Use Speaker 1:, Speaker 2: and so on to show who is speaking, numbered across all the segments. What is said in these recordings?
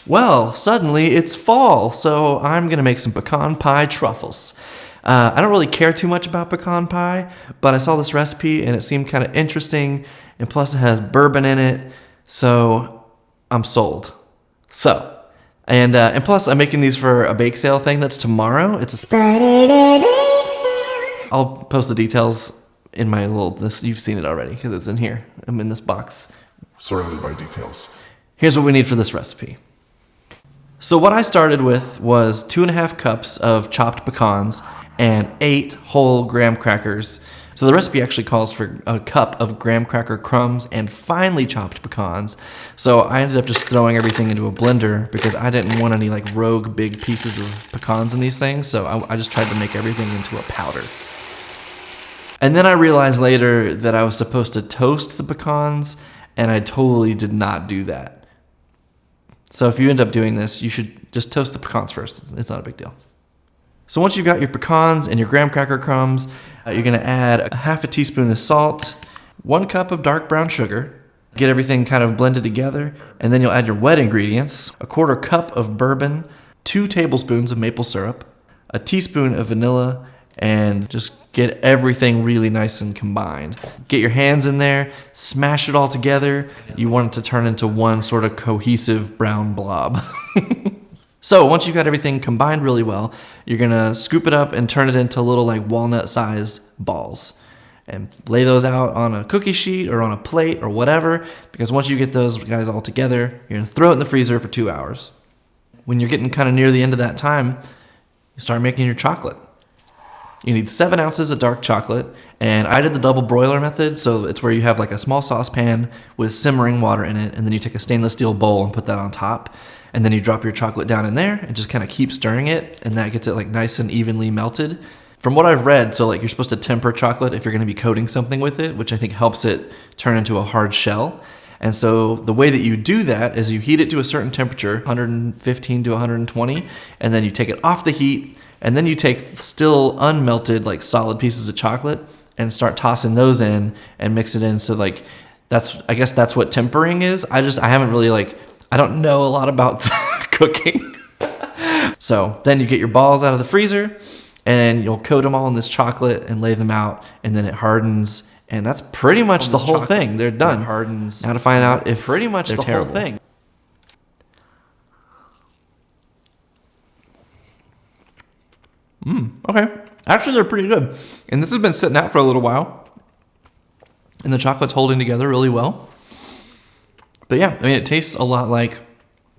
Speaker 1: Well, suddenly it's fall, so I'm gonna make some pecan pie truffles. I don't really care too much about pecan pie, but I saw this recipe and it seemed kind of interesting, and plus it has bourbon in it, so I'm sold. And plus I'm making these for a bake sale thing that's tomorrow. It's a SPIDERDEAD bake sale. I'll post the details in my this. You've seen it already because it's in here. I'm in this box.
Speaker 2: Surrounded by details.
Speaker 1: Here's what we need for this recipe. So what I started with was 2.5 cups of chopped pecans and 8 whole graham crackers. So the recipe actually calls for a cup of graham cracker crumbs and finely chopped pecans. So I ended up just throwing everything into a blender because I didn't want any like rogue big pieces of pecans in these things. So I just tried to make everything into a powder. And then I realized later that I was supposed to toast the pecans, and I totally did not do that. So if you end up doing this, you should just toast the pecans first. It's not a big deal. So once you've got your pecans and your graham cracker crumbs, you're gonna add a half a teaspoon of salt, 1 cup of dark brown sugar, get everything kind of blended together, and then you'll add your wet ingredients, a 1/4 cup of bourbon, 2 tablespoons of maple syrup, a teaspoon of vanilla, and just get everything really nice and combined. Get your hands in there, smash it all together. You want it to turn into one sort of cohesive brown blob. So once you've got everything combined really well, you're gonna scoop it up and turn it into little like walnut-sized balls. And lay those out on a cookie sheet or on a plate or whatever, because once you get those guys all together, you're gonna throw it in the freezer for 2 hours. When you're getting kind of near the end of that time, you start making your chocolate. You need 7 ounces of dark chocolate, and I did the double broiler method, so it's where you have like a small saucepan with simmering water in it, and then you take a stainless steel bowl and put that on top, and then you drop your chocolate down in there and just kind of keep stirring it, and that gets it like nice and evenly melted. From what I've read, so like you're supposed to temper chocolate if you're going to be coating something with it, which I think helps it turn into a hard shell. And so the way that you do that is you heat it to a certain temperature, 115 to 120, and then you take it off the heat. And then you take still unmelted, like solid pieces of chocolate and start tossing those in and mix it in. So like, I guess that's what tempering is. I haven't really I don't know a lot about cooking. So then you get your balls out of the freezer and you'll coat them all in this chocolate and lay them out, and then it hardens. And that's pretty much the whole thing. They're done. It hardens. Now to find out if pretty much the whole thing. Okay. Actually, they're pretty good. And this has been sitting out for a little while. And the chocolate's holding together really well. But yeah, I mean, it tastes a lot like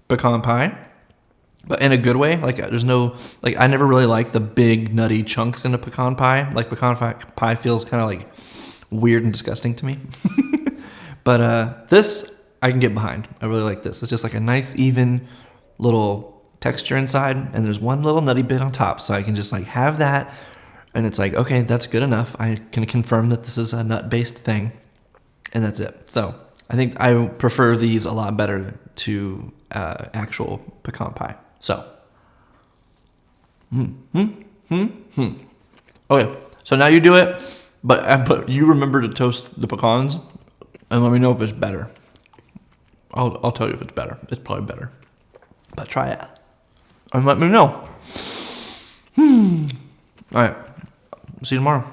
Speaker 1: pecan pie, but in a good way. Like there's no, I never really liked the big nutty chunks in a pecan pie. Like pecan pie feels kind of like weird and disgusting to me. But this I can get behind. I really like this. It's just like a nice, even little texture inside, and there's one little nutty bit on top, so I can just like have that, and it's like, okay, that's good enough. I can confirm that this is a nut-based thing, and that's it. So I think I prefer these a lot better to actual pecan pie. So okay, so now you do it, but you remember to toast the pecans and let me know if it's better. I'll tell you if it's better. It's probably better, but try it and let me know. All right. See you tomorrow.